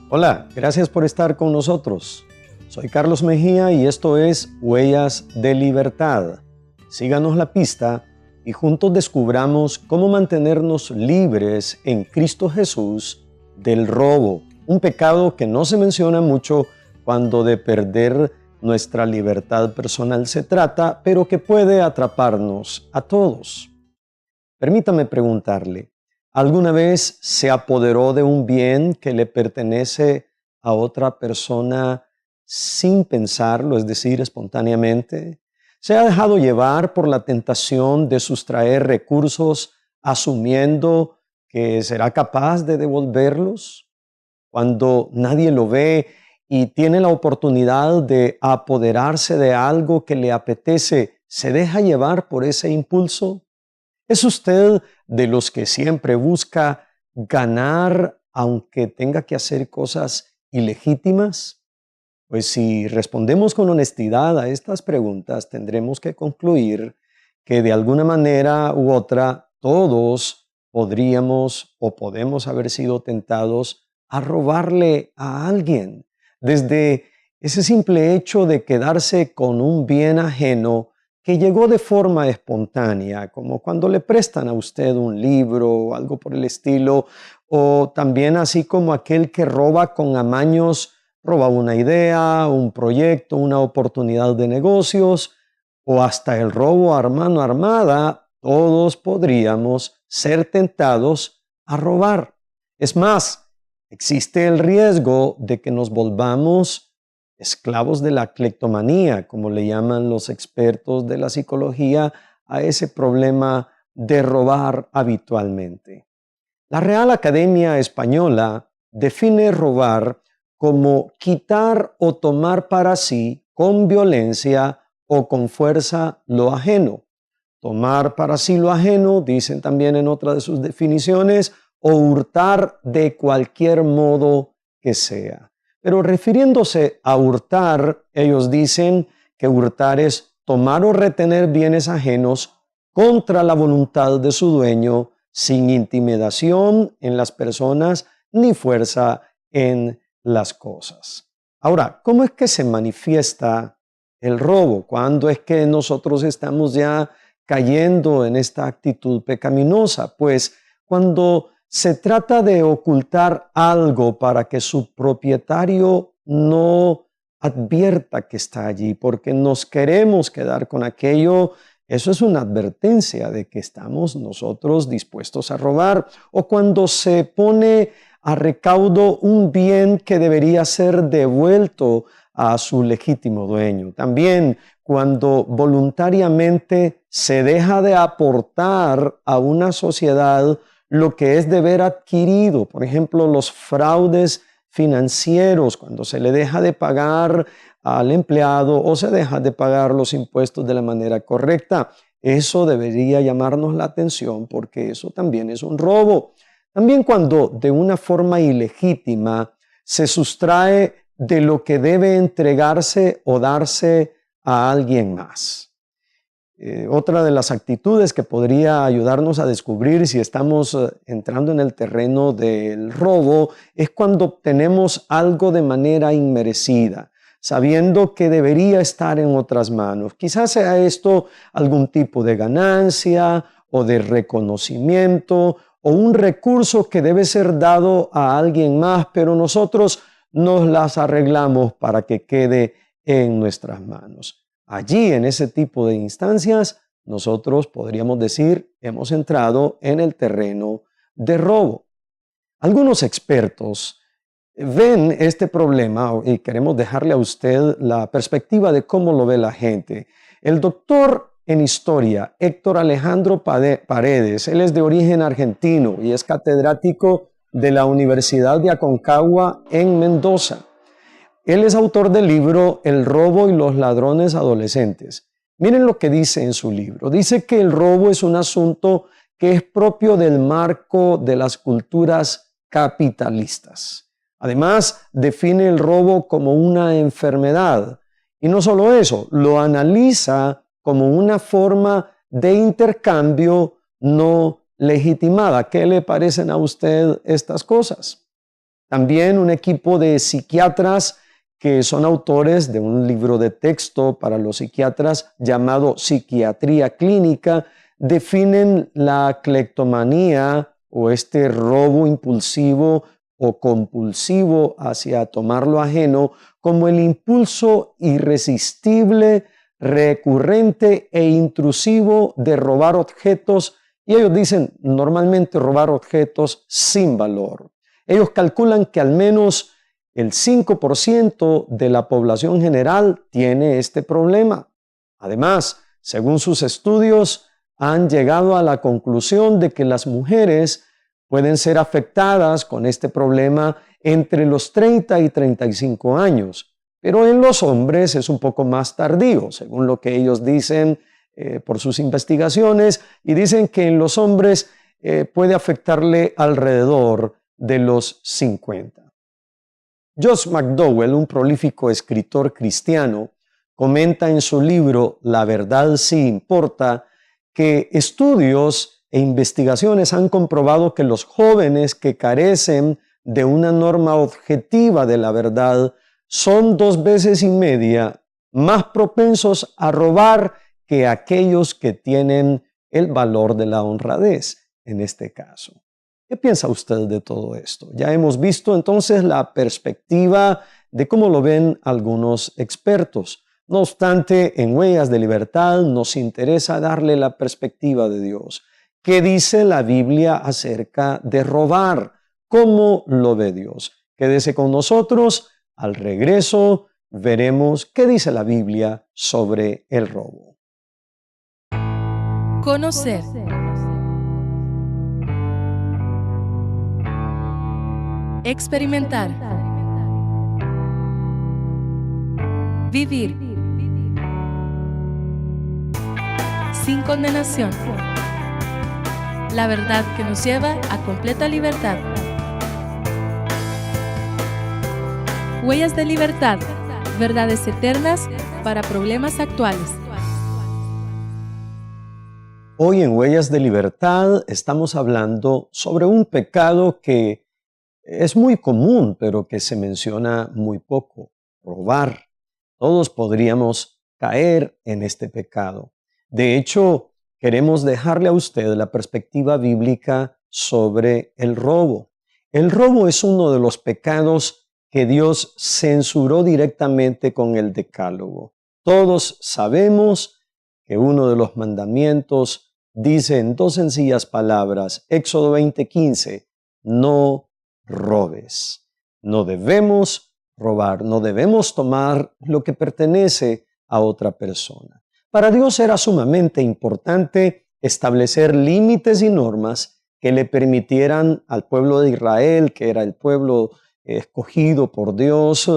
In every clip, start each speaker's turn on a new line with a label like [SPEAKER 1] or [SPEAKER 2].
[SPEAKER 1] Hola, gracias por estar con nosotros. Soy Carlos Mejía y esto es Huellas de Libertad. Síganos la pista y juntos descubramos cómo mantenernos libres en Cristo Jesús del robo, un pecado que no se menciona mucho cuando de perder nuestra libertad personal se trata, pero que puede atraparnos a todos. Permítame preguntarle, ¿alguna vez se apoderó de un bien que le pertenece a otra persona sin pensarlo, es decir, espontáneamente? ¿Se ha dejado llevar por la tentación de sustraer recursos asumiendo que será capaz de devolverlos? Cuando nadie lo ve y tiene la oportunidad de apoderarse de algo que le apetece, ¿se deja llevar por ese impulso? ¿Es usted de los que siempre busca ganar aunque tenga que hacer cosas ilegítimas? Pues si respondemos con honestidad a estas preguntas, tendremos que concluir que de alguna manera u otra todos podríamos o podemos haber sido tentados a robarle a alguien. Desde ese simple hecho de quedarse con un bien ajeno que llegó de forma espontánea, como cuando le prestan a usted un libro o algo por el estilo, o también así como aquel que roba con amaños, roba una idea, un proyecto, una oportunidad de negocios, o hasta el robo a mano armada, todos podríamos ser tentados a robar. Es más, existe el riesgo de que nos volvamos esclavos de la cleptomanía, como le llaman los expertos de la psicología, a ese problema de robar habitualmente. La Real Academia Española define robar como quitar o tomar para sí con violencia o con fuerza lo ajeno. Tomar para sí lo ajeno, dicen también en otra de sus definiciones, o hurtar de cualquier modo que sea. Pero refiriéndose a hurtar, ellos dicen que hurtar es tomar o retener bienes ajenos contra la voluntad de su dueño, sin intimidación en las personas ni fuerza en las cosas. Ahora, ¿cómo es que se manifiesta el robo? ¿Cuándo es que nosotros estamos ya cayendo en esta actitud pecaminosa? Pues cuando se trata de ocultar algo para que su propietario no advierta que está allí, porque nos queremos quedar con aquello. Eso es una advertencia de que estamos nosotros dispuestos a robar. O cuando se pone a recaudo un bien que debería ser devuelto a su legítimo dueño. También cuando voluntariamente se deja de aportar a una sociedad lo que es deber adquirido. Por ejemplo, los fraudes financieros, cuando se le deja de pagar al empleado o se deja de pagar los impuestos de la manera correcta. Eso debería llamarnos la atención porque eso también es un robo. También cuando de una forma ilegítima se sustrae de lo que debe entregarse o darse a alguien más. Otra de las actitudes que podría ayudarnos a descubrir si estamos entrando en el terreno del robo es cuando obtenemos algo de manera inmerecida, sabiendo que debería estar en otras manos. Quizás sea esto algún tipo de ganancia o de reconocimiento o un recurso que debe ser dado a alguien más, pero nosotros nos las arreglamos para que quede en nuestras manos. Allí, en ese tipo de instancias, nosotros podríamos decir, hemos entrado en el terreno de robo. Algunos expertos ven este problema y queremos dejarle a usted la perspectiva de cómo lo ve la gente. El doctor en historia, Héctor Alejandro Paredes, él es de origen argentino y es catedrático de la Universidad de Aconcagua en Mendoza. Él es autor del libro El robo y los ladrones adolescentes. Miren lo que dice en su libro. Dice que el robo es un asunto que es propio del marco de las culturas capitalistas. Además, define el robo como una enfermedad. Y no solo eso, lo analiza como una forma de intercambio no legitimada. ¿Qué le parecen a usted estas cosas? También un equipo de psiquiatras que son autores de un libro de texto para los psiquiatras llamado Psiquiatría Clínica, definen la cleptomanía o este robo impulsivo o compulsivo hacia tomar lo ajeno como el impulso irresistible, recurrente e intrusivo de robar objetos, y ellos dicen normalmente robar objetos sin valor. Ellos calculan que al menos el 5% de la población general tiene este problema. Además, según sus estudios, han llegado a la conclusión de que las mujeres pueden ser afectadas con este problema entre los 30 y 35 años, pero en los hombres es un poco más tardío, según lo que ellos dicen por sus investigaciones, y dicen que en los hombres puede afectarle alrededor de los 50. Josh McDowell, un prolífico escritor cristiano, comenta en su libro La verdad sí importa que estudios e investigaciones han comprobado que los jóvenes que carecen de una norma objetiva de la verdad son 2,5 veces más propensos a robar que aquellos que tienen el valor de la honradez en este caso. ¿Qué piensa usted de todo esto? Ya hemos visto entonces la perspectiva de cómo lo ven algunos expertos. No obstante, en Huellas de Libertad nos interesa darle la perspectiva de Dios. ¿Qué dice la Biblia acerca de robar? ¿Cómo lo ve Dios? Quédese con nosotros. Al regreso veremos qué dice la Biblia sobre el robo.
[SPEAKER 2] Conocer. Experimentar. Vivir. Sin condenación. La verdad que nos lleva a completa libertad. Huellas de libertad. Verdades eternas para problemas actuales.
[SPEAKER 1] Hoy en Huellas de Libertad estamos hablando sobre un pecado que es muy común, pero que se menciona muy poco: robar. Todos podríamos caer en este pecado. De hecho, queremos dejarle a usted la perspectiva bíblica sobre el robo. El robo es uno de los pecados que Dios censuró directamente con el Decálogo. Todos sabemos que uno de los mandamientos dice en 2 sencillas palabras, Éxodo 20:15, no robes. No debemos robar, no debemos tomar lo que pertenece a otra persona. Para Dios era sumamente importante establecer límites y normas que le permitieran al pueblo de Israel, que era el pueblo escogido por Dios,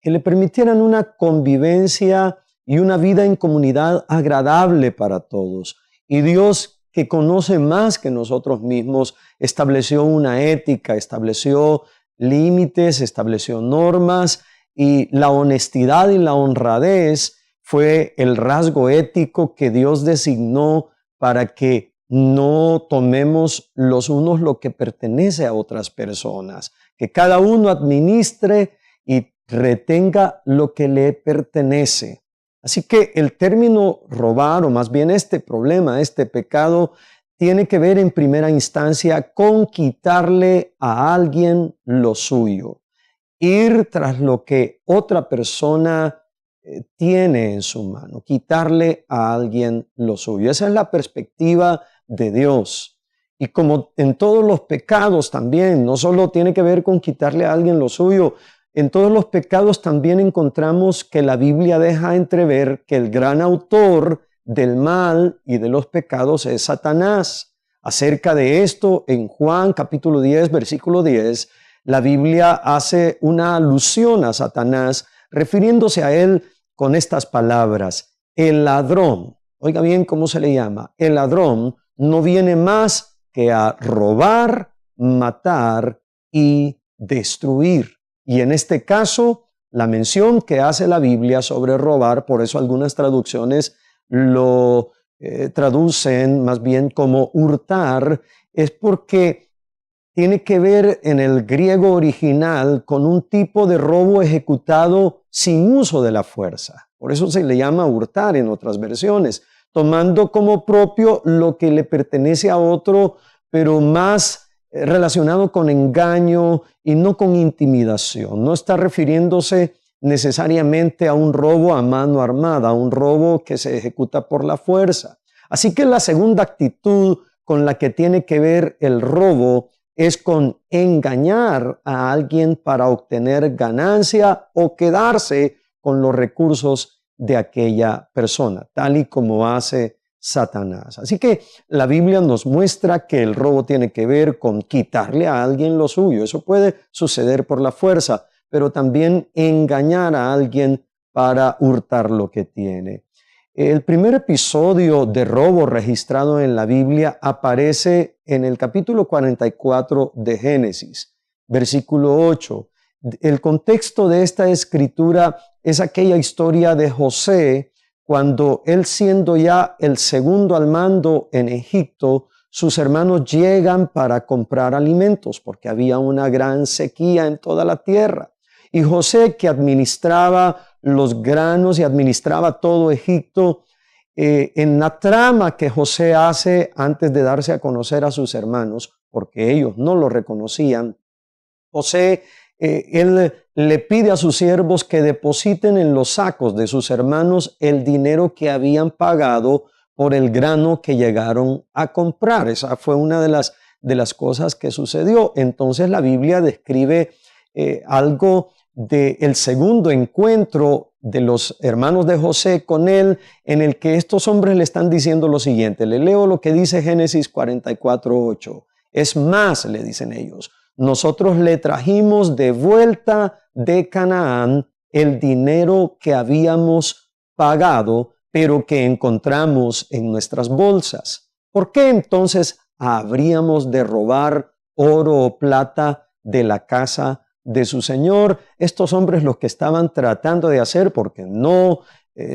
[SPEAKER 1] que le permitieran una convivencia y una vida en comunidad agradable para todos. Y Dios, que conoce más que nosotros mismos, estableció una ética, estableció límites, estableció normas, y la honestidad y la honradez fue el rasgo ético que Dios designó para que no tomemos los unos lo que pertenece a otras personas, que cada uno administre y retenga lo que le pertenece. Así que el término robar, o más bien este problema, este pecado, tiene que ver en primera instancia con quitarle a alguien lo suyo, ir tras lo que otra persona tiene en su mano, quitarle a alguien lo suyo. Esa es la perspectiva de Dios. Y como en todos los pecados también, no solo tiene que ver con quitarle a alguien lo suyo, en todos los pecados también encontramos que la Biblia deja entrever que el gran autor del mal y de los pecados es Satanás. Acerca de esto, en Juan capítulo 10, versículo 10, la Biblia hace una alusión a Satanás, refiriéndose a él con estas palabras: el ladrón. Oiga bien cómo se le llama. El ladrón no viene más que a robar, matar y destruir. Y en este caso, la mención que hace la Biblia sobre robar, por eso algunas traducciones lo traducen más bien como hurtar, es porque tiene que ver en el griego original con un tipo de robo ejecutado sin uso de la fuerza. Por eso se le llama hurtar en otras versiones, tomando como propio lo que le pertenece a otro, pero más relacionado con engaño y no con intimidación. No está refiriéndose necesariamente a un robo a mano armada, a un robo que se ejecuta por la fuerza. Así que la segunda actitud con la que tiene que ver el robo es con engañar a alguien para obtener ganancia o quedarse con los recursos de aquella persona, tal y como hace Satanás. Así que la Biblia nos muestra que el robo tiene que ver con quitarle a alguien lo suyo. Eso puede suceder por la fuerza, pero también engañar a alguien para hurtar lo que tiene. El primer episodio de robo registrado en la Biblia aparece en el capítulo 44 de Génesis, versículo 8. El contexto de esta escritura es aquella historia de José, cuando él, siendo ya el segundo al mando en Egipto, sus hermanos llegan para comprar alimentos porque había una gran sequía en toda la tierra. Y José, que administraba los granos y administraba todo Egipto, en la trama que José hace antes de darse a conocer a sus hermanos, porque ellos no lo reconocían, José, él le pide a sus siervos que depositen en los sacos de sus hermanos el dinero que habían pagado por el grano que llegaron a comprar. Esa fue una de las cosas que sucedió. Entonces la Biblia describe algo del segundo encuentro de los hermanos de José con él, en el que estos hombres le están diciendo lo siguiente. Le leo lo que dice Génesis 44:8. Es más, le dicen ellos, nosotros le trajimos de vuelta de Canaán el dinero que habíamos pagado, pero que encontramos en nuestras bolsas. ¿Por qué entonces habríamos de robar oro o plata de la casa de su señor? Estos hombres lo que estaban tratando de hacer, porque no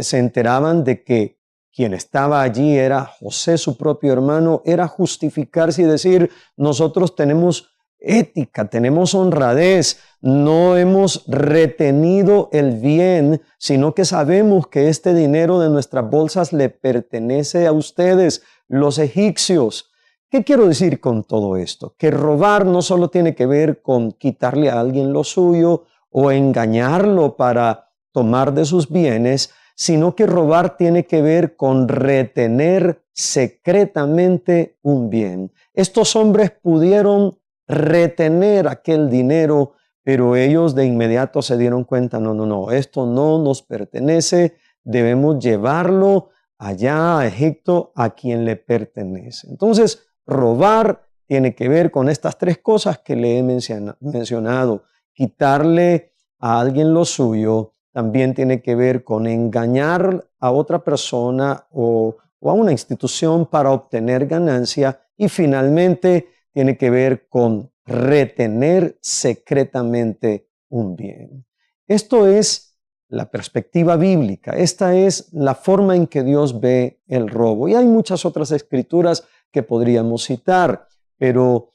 [SPEAKER 1] se enteraban de que quien estaba allí era José, su propio hermano, era justificarse y decir, nosotros tenemos ética, tenemos honradez, no hemos retenido el bien, sino que sabemos que este dinero de nuestras bolsas le pertenece a ustedes, los egipcios. ¿Qué quiero decir con todo esto? Que robar no solo tiene que ver con quitarle a alguien lo suyo o engañarlo para tomar de sus bienes, sino que robar tiene que ver con retener secretamente un bien. Estos hombres pudieron retener aquel dinero, pero ellos de inmediato se dieron cuenta, no, esto no nos pertenece, debemos llevarlo allá a Egipto a quien le pertenece. Entonces, robar tiene que ver con estas tres cosas que le he mencionado. Quitarle a alguien lo suyo también tiene que ver con engañar a otra persona o a una institución para obtener ganancia, y finalmente tiene que ver con retener secretamente un bien. Esto es la perspectiva bíblica. Esta es la forma en que Dios ve el robo. Y hay muchas otras escrituras que podríamos citar, pero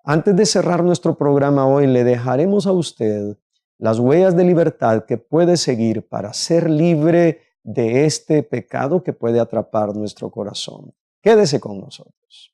[SPEAKER 1] antes de cerrar nuestro programa hoy, le dejaremos a usted las huellas de libertad que puede seguir para ser libre de este pecado que puede atrapar nuestro corazón. Quédese con nosotros.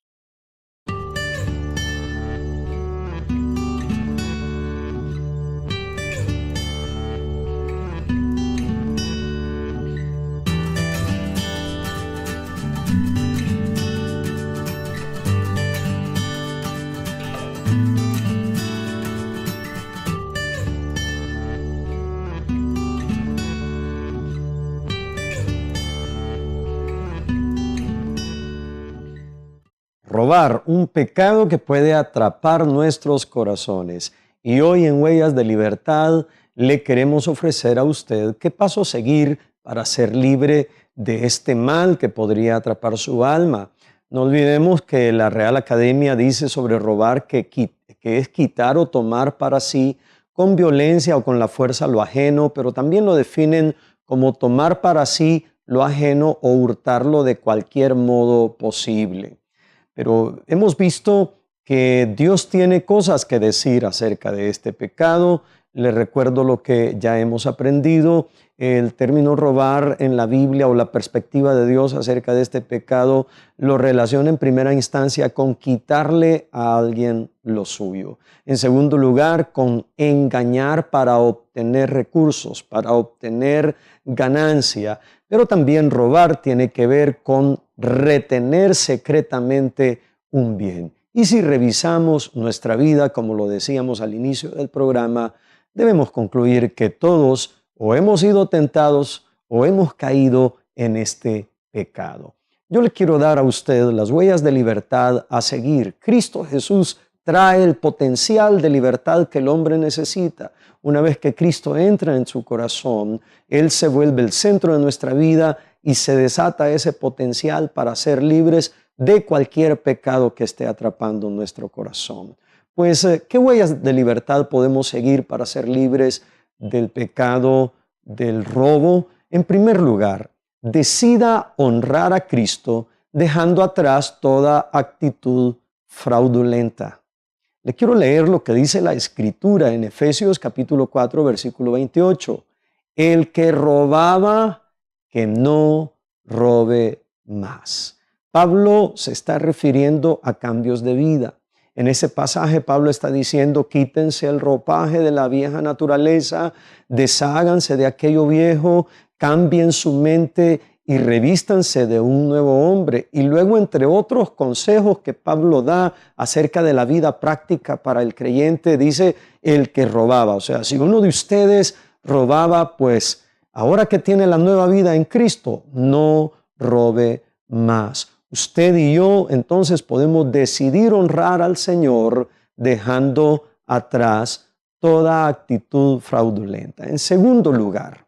[SPEAKER 1] Robar, un pecado que puede atrapar nuestros corazones. Y hoy en Huellas de Libertad le queremos ofrecer a usted qué paso seguir para ser libre de este mal que podría atrapar su alma. No olvidemos que la Real Academia dice sobre robar que es quitar o tomar para sí con violencia o con la fuerza lo ajeno, pero también lo definen como tomar para sí lo ajeno o hurtarlo de cualquier modo posible. Pero hemos visto que Dios tiene cosas que decir acerca de este pecado. Les recuerdo lo que ya hemos aprendido. El término robar en la Biblia o la perspectiva de Dios acerca de este pecado lo relaciona en primera instancia con quitarle a alguien lo suyo. En segundo lugar, con engañar para obtener recursos, para obtener ganancia. Pero también robar tiene que ver con retener secretamente un bien. Y si revisamos nuestra vida, como lo decíamos al inicio del programa, debemos concluir que todos o hemos sido tentados o hemos caído en este pecado. Yo le quiero dar a usted las huellas de libertad a seguir. Cristo Jesús trae el potencial de libertad que el hombre necesita. Una vez que Cristo entra en su corazón, Él se vuelve el centro de nuestra vida y se desata ese potencial para ser libres de cualquier pecado que esté atrapando nuestro corazón. Pues, ¿qué huellas de libertad podemos seguir para ser libres del pecado, del robo? En primer lugar, decida honrar a Cristo dejando atrás toda actitud fraudulenta. Le quiero leer lo que dice la Escritura en Efesios capítulo 4, versículo 28. El que robaba, que no robe más. Pablo se está refiriendo a cambios de vida. En ese pasaje Pablo está diciendo, quítense el ropaje de la vieja naturaleza, desháganse de aquello viejo, cambien su mente y revístanse de un nuevo hombre. Y luego, entre otros consejos que Pablo da acerca de la vida práctica para el creyente, dice el que robaba. O sea, si uno de ustedes robaba, pues ahora que tiene la nueva vida en Cristo, no robe más. Usted y yo entonces podemos decidir honrar al Señor dejando atrás toda actitud fraudulenta. En segundo lugar,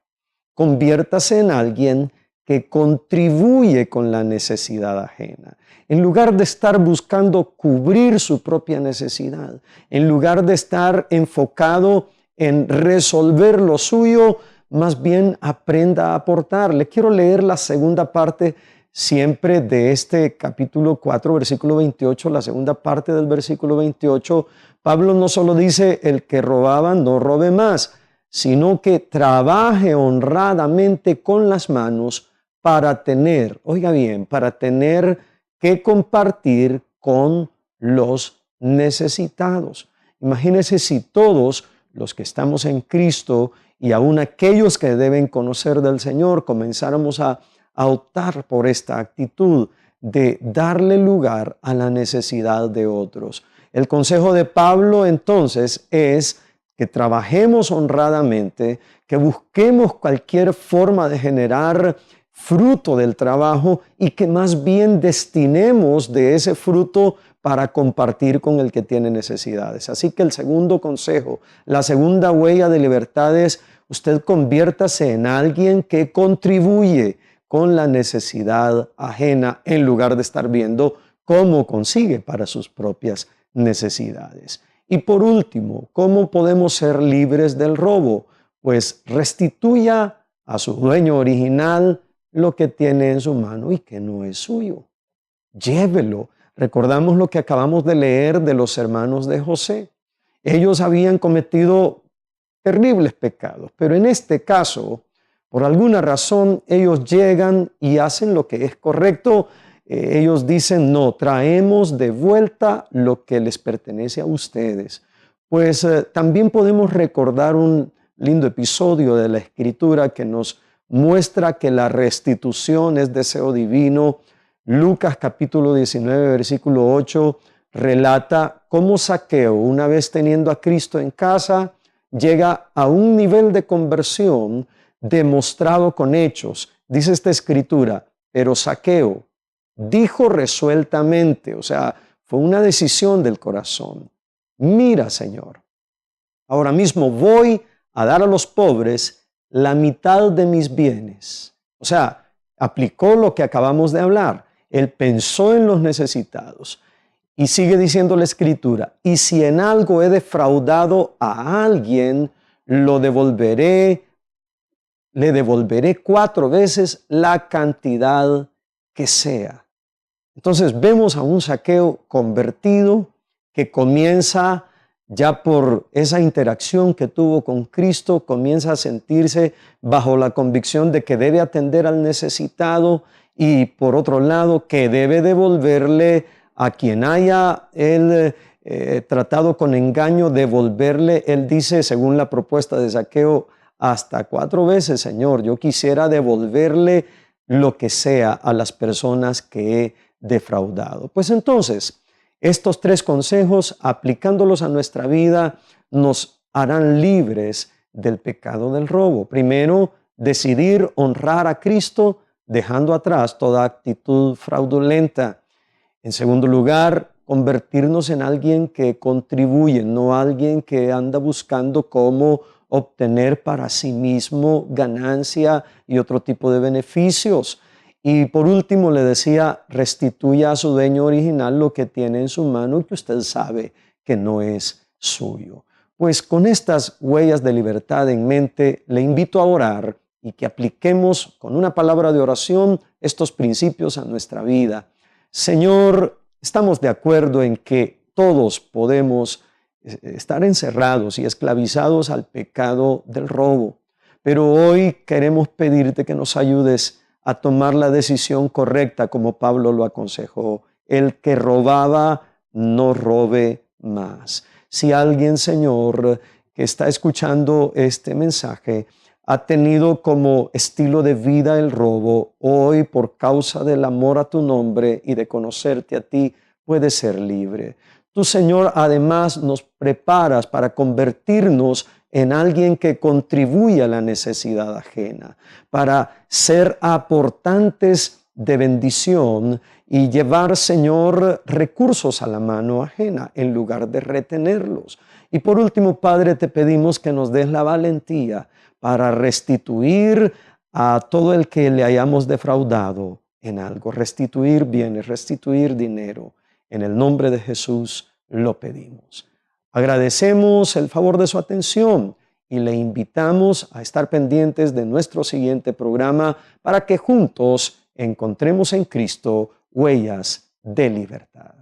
[SPEAKER 1] conviértase en alguien que contribuye con la necesidad ajena. En lugar de estar buscando cubrir su propia necesidad, en lugar de estar enfocado en resolver lo suyo, más bien aprenda a aportar. Le quiero leer la segunda parte siempre de este capítulo 4, versículo 28, la segunda parte del versículo 28, Pablo no solo dice el que robaba no robe más, sino que trabaje honradamente con las manos para tener, oiga bien, para tener que compartir con los necesitados. Imagínense si todos los que estamos en Cristo y aún aquellos que deben conocer del Señor comenzáramos a optar por esta actitud de darle lugar a la necesidad de otros. El consejo de Pablo entonces es que trabajemos honradamente, que busquemos cualquier forma de generar fruto del trabajo y que más bien destinemos de ese fruto para compartir con el que tiene necesidades. Así que el segundo consejo, la segunda huella de libertad es usted conviértase en alguien que contribuye con la necesidad ajena en lugar de estar viendo cómo consigue para sus propias necesidades. Y por último, ¿cómo podemos ser libres del robo? Pues restituya a su dueño original lo que tiene en su mano y que no es suyo. Llévelo. Recordamos lo que acabamos de leer de los hermanos de José. Ellos habían cometido terribles pecados, pero en este caso, por alguna razón, ellos llegan y hacen lo que es correcto. Ellos dicen, no, traemos de vuelta lo que les pertenece a ustedes. Pues también podemos recordar un lindo episodio de la Escritura que nos muestra que la restitución es deseo divino. Lucas capítulo 19, versículo 8, relata cómo Zaqueo, una vez teniendo a Cristo en casa, llega a un nivel de conversión demostrado con hechos. Dice esta escritura, pero Zaqueo dijo resueltamente, o sea, fue una decisión del corazón. Mira, Señor, ahora mismo voy a dar a los pobres la mitad de mis bienes. O sea, aplicó lo que acabamos de hablar. Él pensó en los necesitados. Y sigue diciendo la escritura, y si en algo he defraudado a alguien, le devolveré 4 veces la cantidad que sea. Entonces vemos a un Zaqueo convertido que comienza ya por esa interacción que tuvo con Cristo, comienza a sentirse bajo la convicción de que debe atender al necesitado y por otro lado que debe devolverle a quien haya él tratado con engaño, devolverle, él dice según la propuesta de Zaqueo, hasta 4 veces, Señor, yo quisiera devolverle lo que sea a las personas que he defraudado. Pues entonces, estos 3 consejos, aplicándolos a nuestra vida, nos harán libres del pecado del robo. Primero, decidir honrar a Cristo, dejando atrás toda actitud fraudulenta. En segundo lugar, convertirnos en alguien que contribuye, no alguien que anda buscando cómo obtener para sí mismo ganancia y otro tipo de beneficios. Y por último le decía, restituya a su dueño original lo que tiene en su mano y que usted sabe que no es suyo. Pues con estas huellas de libertad en mente, le invito a orar y que apliquemos con una palabra de oración estos principios a nuestra vida. Señor, estamos de acuerdo en que todos podemos estar encerrados y esclavizados al pecado del robo, pero hoy queremos pedirte que nos ayudes a tomar la decisión correcta, como Pablo lo aconsejó. El que robaba, no robe más. Si alguien, Señor, que está escuchando este mensaje, ha tenido como estilo de vida el robo, hoy por causa del amor a tu nombre y de conocerte a ti, puede ser libre. Tú, Señor, además nos preparas para convertirnos en alguien que contribuye a la necesidad ajena, para ser aportantes de bendición y llevar, Señor, recursos a la mano ajena en lugar de retenerlos. Y por último, Padre, te pedimos que nos des la valentía para restituir a todo el que le hayamos defraudado en algo, restituir bienes, restituir dinero. En el nombre de Jesús lo pedimos. Agradecemos el favor de su atención y le invitamos a estar pendientes de nuestro siguiente programa para que juntos encontremos en Cristo huellas de libertad.